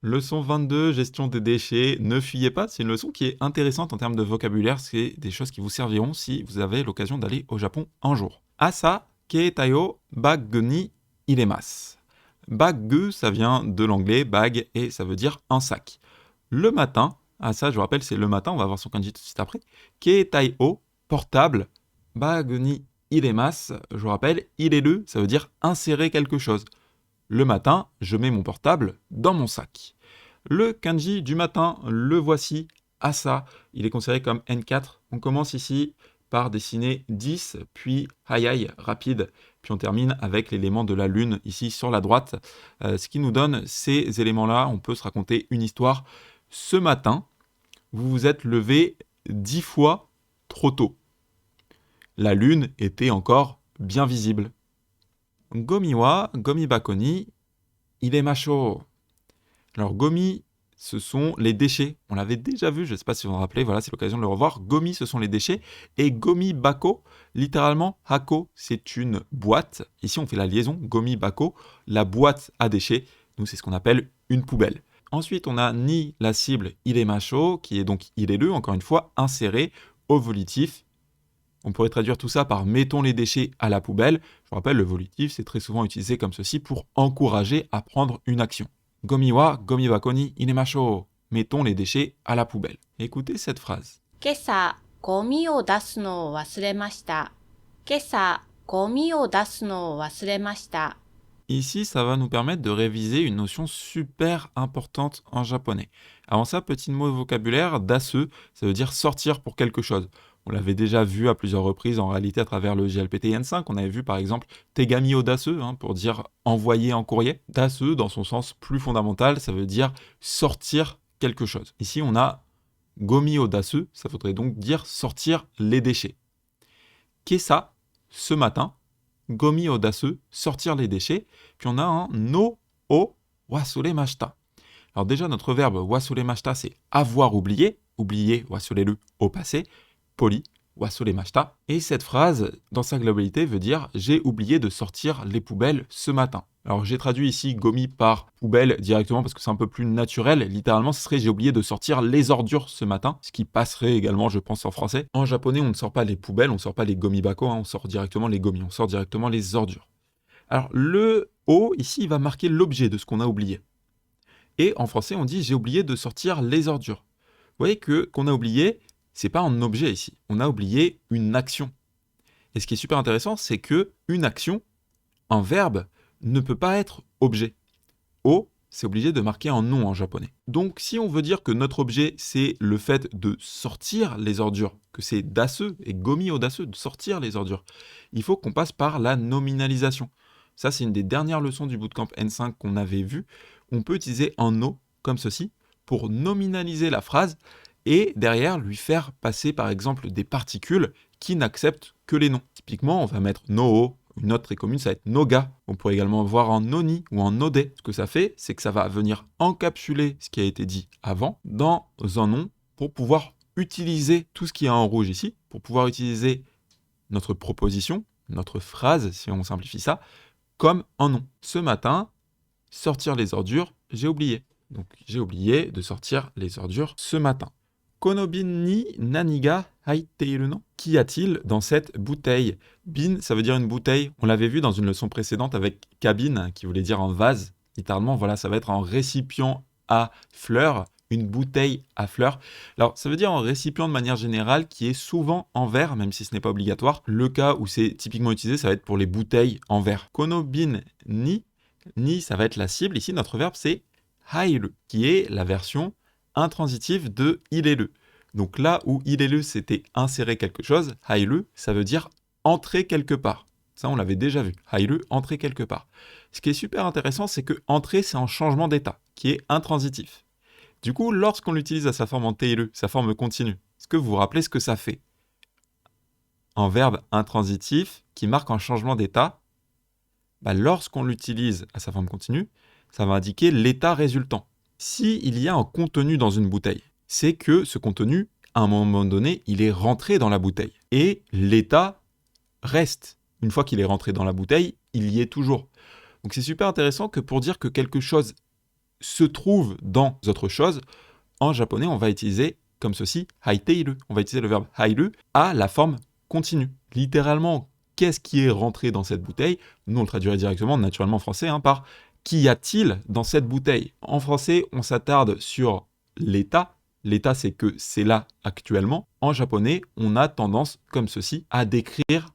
Leçon 22, gestion des déchets. Ne fuyez pas, c'est une leçon qui est intéressante en termes de vocabulaire. C'est des choses qui vous serviront si vous avez l'occasion d'aller au Japon un jour. Asa, keitai o bag ni iremasu. Bag, ça vient de l'anglais bag et ça veut dire un sac. Le matin, asa, je vous rappelle, c'est le matin, on va voir son kanji tout de suite après. Keitai o, portable. Bag ni iremasu, je vous rappelle, irelu, ça veut dire insérer quelque chose. Le matin, je mets mon portable dans mon sac. Le kanji du matin, le voici, asa. Il est considéré comme N4. On commence ici par dessiner 10, puis hayai, rapide, puis on termine avec l'élément de la lune ici sur la droite. Ce qui nous donne ces éléments-là, on peut se raconter une histoire. Ce matin, vous vous êtes levé 10 fois trop tôt. La lune était encore bien visible. Gomi wa gomi bako ni iremashou. Alors, gomi, ce sont les déchets. On l'avait déjà vu, je ne sais pas si vous vous rappelez, voilà, c'est l'occasion de le revoir. Gomi, ce sont les déchets. Et gomi bako, littéralement, hako, c'est une boîte. Ici, on fait la liaison, gomi bako, la boîte à déchets. Nous, c'est ce qu'on appelle une poubelle. Ensuite, on a ni la cible iremashou, qui est donc irelu, encore une fois, inséré au volitif. On pourrait traduire tout ça par mettons les déchets à la poubelle. Je vous rappelle, le volitif, c'est très souvent utilisé comme ceci pour encourager à prendre une action. Gomi wa gomi bako ni iremashou. Mettons les déchets à la poubelle. Écoutez cette phrase. 今朝、ゴミを出すのを忘れました。今朝、ゴミを出すのを忘れました。 Ici, ça va nous permettre de réviser une notion super importante en japonais. Avant ça, petit mot de vocabulaire, dasu, ça veut dire sortir pour quelque chose. On l'avait déjà vu à plusieurs reprises en réalité à travers le JLPT N5. On avait vu par exemple tegami o dasu pour dire envoyer en courrier. Dasu, dans son sens plus fondamental, ça veut dire sortir quelque chose. Ici, on a gomi o dasu, ça voudrait donc dire sortir les déchets. Kesa, ce matin. Gomi o dasu, sortir les déchets. Puis on a un no o wasuremashita. Alors déjà, notre verbe wasuremashita, c'est avoir oublié. Oublier, wasureru au passé. Poli, wasuremashita. Et cette phrase, dans sa globalité, veut dire j'ai oublié de sortir les poubelles ce matin. Alors j'ai traduit ici gomi par poubelle directement parce que c'est un peu plus naturel. Littéralement, ce serait j'ai oublié de sortir les ordures ce matin, ce qui passerait également, je pense, en français. En japonais, on ne sort pas les poubelles, on ne sort pas les gomi bako, on sort directement les gomi, on sort directement les ordures. Alors le o ici, il va marquer l'objet de ce qu'on a oublié. Et en français, on dit j'ai oublié de sortir les ordures. Vous voyez que qu'on a oublié, c'est pas un objet ici. On a oublié une action. Et ce qui est super intéressant, c'est que une action, un verbe, ne peut pas être objet. O, c'est obligé de marquer un nom en japonais. Donc, si on veut dire que notre objet, c'est le fait de sortir les ordures, que c'est dasu et gomi o dasu, de sortir les ordures, il faut qu'on passe par la nominalisation. Ça, c'est une des dernières leçons du bootcamp N5 qu'on avait vu. On peut utiliser un no, comme ceci, pour nominaliser la phrase et derrière lui faire passer, par exemple, des particules qui n'acceptent que les noms. Typiquement, on va mettre no. Une autre très commune, ça va être noga. On pourrait également voir en noni ou en node. Ce que ça fait, c'est que ça va venir encapsuler ce qui a été dit avant dans un nom pour pouvoir utiliser tout ce qui est en rouge ici, pour pouvoir utiliser notre proposition, notre phrase, si on simplifie ça, comme un nom. Ce matin, sortir les ordures, j'ai oublié. Donc j'ai oublié de sortir les ordures ce matin. Kono bin ni nani ga haiteiru no? Qu'y a-t-il dans cette bouteille? Bin, ça veut dire une bouteille. On l'avait vu dans une leçon précédente avec kabin, qui voulait dire un vase. Littéralement, voilà, ça va être un récipient à fleurs, une bouteille à fleurs. Alors, ça veut dire un récipient de manière générale qui est souvent en verre, même si ce n'est pas obligatoire. Le cas où c'est typiquement utilisé, ça va être pour les bouteilles en verre. Kono bin ni, ni, ça va être la cible. Ici, notre verbe, c'est hairu, qui est la version intransitive de irelu. Donc là où irelu c'était insérer quelque chose, hairu ça veut dire entrer quelque part. Ça on l'avait déjà vu. Hairu, entrer quelque part. Ce qui est super intéressant, c'est que entrer c'est un changement d'état qui est intransitif. Du coup, lorsqu'on l'utilise à sa forme en teiru, sa forme continue, est-ce que vous vous rappelez ce que ça fait? Un verbe intransitif qui marque un changement d'état, lorsqu'on l'utilise à sa forme continue, ça va indiquer l'état résultant. S'il y a un contenu dans une bouteille, c'est que ce contenu, à un moment donné, il est rentré dans la bouteille. Et l'état reste. Une fois qu'il est rentré dans la bouteille, il y est toujours. Donc c'est super intéressant que pour dire que quelque chose se trouve dans autre chose, en japonais, on va utiliser comme ceci, haiteiru. On va utiliser le verbe hairu à la forme continue. Littéralement, qu'est-ce qui est rentré dans cette bouteille? Nous, on le traduirait directement, naturellement en français, par qu'y a-t-il dans cette bouteille? En français, on s'attarde sur l'état. L'état, c'est que c'est là actuellement. En japonais, on a tendance, comme ceci, à décrire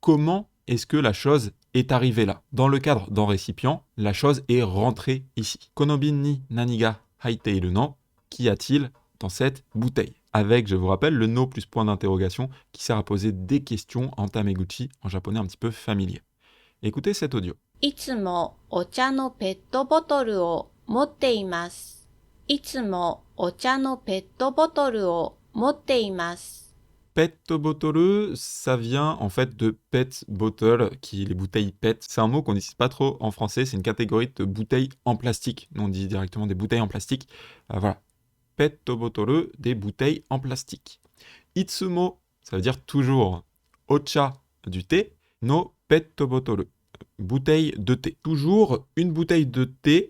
comment est-ce que la chose est arrivée là. Dans le cadre d'un récipient, la chose est rentrée ici. Konobin ni nani ga haiteiru no? Qu'y a-t-il dans cette bouteille? Avec, je vous rappelle, le no plus point d'interrogation qui sert à poser des questions en tameguchi, en japonais un petit peu familier. Écoutez cet audio. いつもお茶のペットボトルを持っています。いつもお茶のペットボトルを持っています。Pet bottle, ça vient en fait de pet bottle, qui est les bouteilles PET. C'est un mot qu'on n'utilise pas trop en français, c'est une catégorie de bouteilles en plastique. Nous on dit directement des bouteilles en plastique. Voilà. Pet bottle, des bouteilles en plastique. Itsumo, ça veut dire toujours. Ocha, du thé. No pet bottle, bouteille de thé. Toujours une bouteille de thé.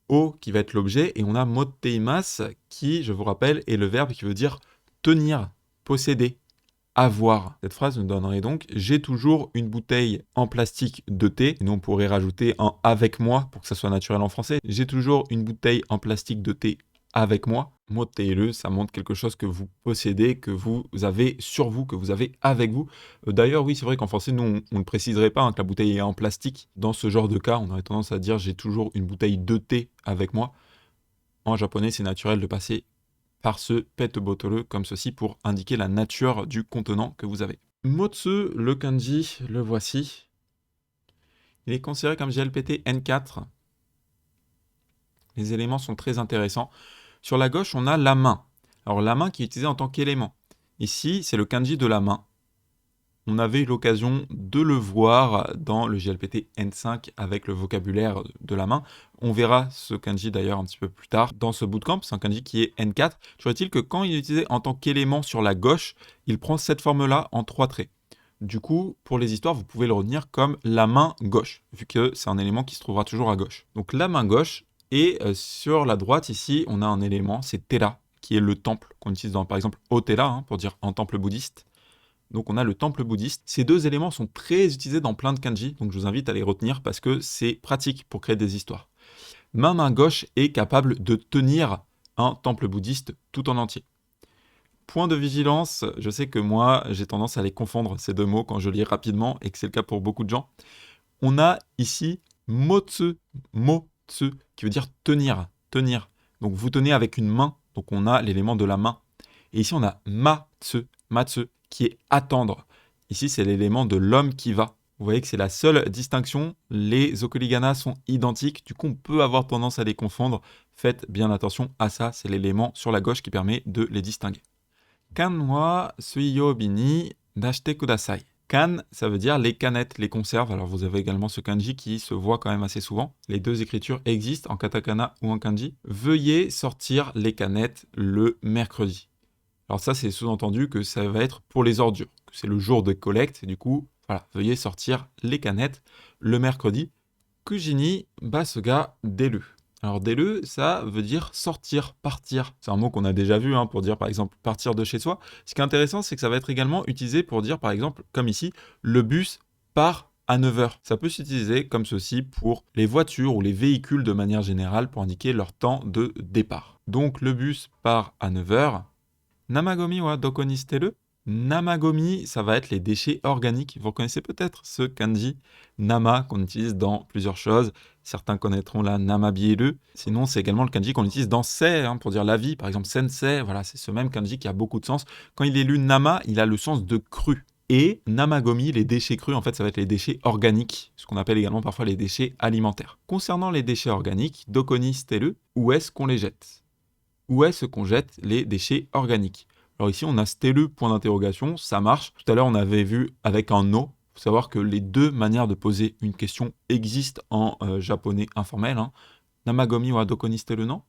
O qui va être l'objet, et on a motteimasu qui, je vous rappelle, est le verbe qui veut dire tenir, posséder, avoir. Cette phrase nous donnerait donc j'ai toujours une bouteille en plastique de thé. Et nous on pourrait rajouter un avec moi pour que ça soit naturel en français. J'ai toujours une bouteille en plastique de thé avec moi. Motteiru, ça montre quelque chose que vous possédez, que vous avez sur vous, que vous avez avec vous. D'ailleurs, oui, c'est vrai qu'en français, nous, on ne le préciserait pas que la bouteille est en plastique. Dans ce genre de cas, on aurait tendance à dire j'ai toujours une bouteille de thé avec moi. En japonais, c'est naturel de passer par ce pet bottle comme ceci pour indiquer la nature du contenant que vous avez. Motsu, le kanji, le voici. Il est considéré comme JLPT N4. Les éléments sont très intéressants. Sur la gauche, on a la main. Alors la main qui est utilisée en tant qu'élément. Ici, c'est le kanji de la main. On avait eu l'occasion de le voir dans le JLPT N5 avec le vocabulaire de la main. On verra ce kanji d'ailleurs un petit peu plus tard dans ce bootcamp. C'est un kanji qui est N4. Toujours est-il que quand il est utilisé en tant qu'élément sur la gauche, il prend cette forme-là en 3 traits. Du coup, pour les histoires, vous pouvez le retenir comme la main gauche, vu que c'est un élément qui se trouvera toujours à gauche. Donc la main gauche, et sur la droite ici, on a un élément, c'est Tera, qui est le temple qu'on utilise dans, par exemple, Otera, pour dire en temple bouddhiste. Donc on a le temple bouddhiste. Ces deux éléments sont très utilisés dans plein de kanji, donc je vous invite à les retenir parce que c'est pratique pour créer des histoires. Ma main gauche est capable de tenir un temple bouddhiste tout en entier. Point de vigilance, je sais que moi j'ai tendance à les confondre ces deux mots quand je lis rapidement et que c'est le cas pour beaucoup de gens. On a ici motsu, motsu, qui veut dire tenir, tenir. Donc vous tenez avec une main, donc on a l'élément de la main. Et ici on a matsu, matsu, qui est attendre. Ici, c'est l'élément de l'homme qui va. Vous voyez que c'est la seule distinction. Les okurigana sont identiques. Du coup, on peut avoir tendance à les confondre. Faites bien attention à ça. C'est l'élément sur la gauche qui permet de les distinguer. Kan wa suiyobi ni dashite kudasai. Kan, ça veut dire les canettes, les conserves. Alors, vous avez également ce kanji qui se voit quand même assez souvent. Les deux écritures existent en katakana ou en kanji. Veuillez sortir les canettes le mercredi. Alors ça, c'est sous-entendu que ça va être pour les ordures, que c'est le jour de collecte, et du coup, voilà, veuillez sortir les canettes le mercredi. Kujini basuga deru. Alors deru, ça veut dire sortir, partir. C'est un mot qu'on a déjà vu pour dire par exemple partir de chez soi. Ce qui est intéressant, c'est que ça va être également utilisé pour dire par exemple, comme ici, le bus part à 9h. Ça peut s'utiliser comme ceci pour les voitures ou les véhicules de manière générale pour indiquer leur temps de départ. Donc le bus part à 9h. Namagomi wa doko ni shiteru? Namagomi, ça va être les déchets organiques. Vous reconnaissez peut-être ce kanji nama qu'on utilise dans plusieurs choses. Certains connaîtront la namabieru. Sinon, c'est également le kanji qu'on utilise dans sei, pour dire la vie. Par exemple, sensei, voilà, c'est ce même kanji qui a beaucoup de sens. Quand il est lu nama, il a le sens de cru. Et namagomi, les déchets crus, en fait, ça va être les déchets organiques, ce qu'on appelle également parfois les déchets alimentaires. Concernant les déchets organiques, doko ni shiteru, où est-ce qu'on les jette? Où est-ce qu'on jette les déchets organiques? Alors ici, on a stelu, point d'interrogation, ça marche. Tout à l'heure, on avait vu avec un no. Il faut savoir que les deux manières de poser une question existent en japonais informel. Namagomi wa doko ni shiteru no?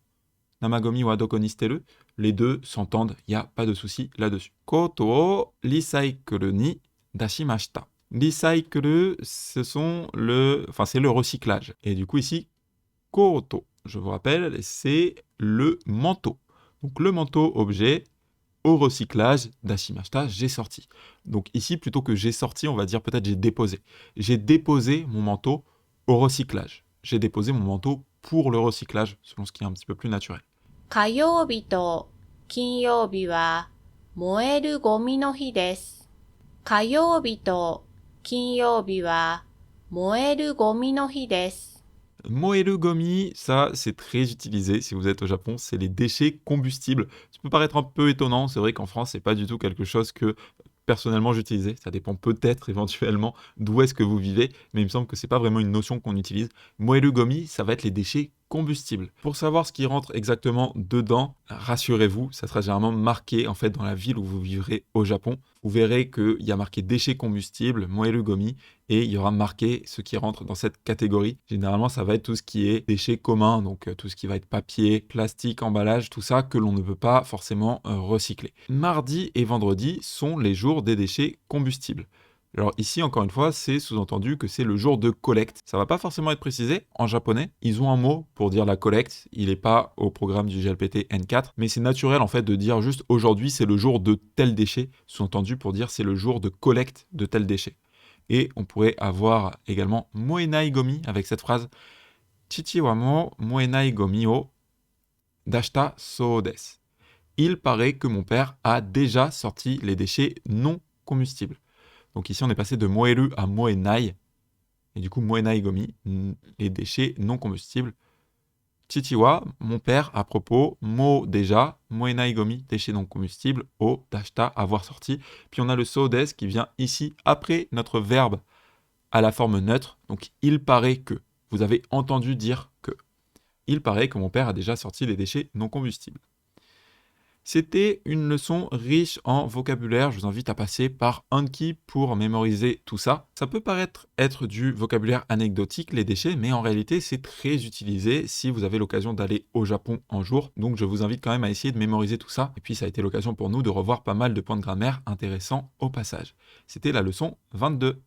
Namagomi wa doko ni shiteru? Les deux s'entendent, il n'y a pas de souci là-dessus. Koto o recycle ni dashimashita. Recycle, c'est le recyclage. Et du coup ici, koto, je vous rappelle, c'est le manteau. Donc le manteau, objet, au recyclage, dashimashita, j'ai sorti. Donc ici, plutôt que j'ai sorti, on va dire peut-être j'ai déposé. J'ai déposé mon manteau au recyclage. J'ai déposé mon manteau pour le recyclage, selon ce qui est un petit peu plus naturel. 火曜日と金曜日は燃えるゴミの日です。火曜日と金曜日は燃えるゴミの日です。 Moeru gomi, ça c'est très utilisé si vous êtes au Japon, c'est les déchets combustibles. Ça peut paraître un peu étonnant, c'est vrai qu'en France c'est pas du tout quelque chose que personnellement j'utilisais. Ça dépend peut-être éventuellement d'où est-ce que vous vivez, mais il me semble que c'est pas vraiment une notion qu'on utilise. Moeru gomi, ça va être les déchets combustibles. Pour savoir ce qui rentre exactement dedans, rassurez-vous, ça sera généralement marqué en fait dans la ville où vous vivrez au Japon. Vous verrez qu'il y a marqué déchets combustibles, moeru gomi, et il y aura marqué ce qui rentre dans cette catégorie. Généralement, ça va être tout ce qui est déchets communs, donc tout ce qui va être papier, plastique, emballage, tout ça que l'on ne peut pas forcément recycler. Mardi et vendredi sont les jours des déchets combustibles. Alors ici, encore une fois, c'est sous-entendu que c'est le jour de collecte. Ça va pas forcément être précisé en japonais. Ils ont un mot pour dire la collecte. Il n'est pas au programme du GLPT N4, mais c'est naturel en fait de dire juste aujourd'hui c'est le jour de tel déchet, sous-entendu pour dire c'est le jour de collecte de tel déchet. Et on pourrait avoir également moenai gomi avec cette phrase Chichi wa mo moenai gomi o dashita sou desu. Il paraît que mon père a déjà sorti les déchets non combustibles. Donc ici, on est passé de moeru à moenai. Et du coup, moenai gomi, les déchets non combustibles. Chichiwa, mon père, à propos, mo déjà, moenai gomi, déchets non combustibles, o dashita, avoir sorti. Puis on a le sodes qui vient ici après notre verbe à la forme neutre. Donc il paraît que. Vous avez entendu dire que. Il paraît que mon père a déjà sorti les déchets non combustibles. C'était une leçon riche en vocabulaire. Je vous invite à passer par Anki pour mémoriser tout ça. Ça peut paraître être du vocabulaire anecdotique, les déchets, mais en réalité, c'est très utilisé si vous avez l'occasion d'aller au Japon un jour. Donc, je vous invite quand même à essayer de mémoriser tout ça. Et puis, ça a été l'occasion pour nous de revoir pas mal de points de grammaire intéressants au passage. C'était la leçon 22.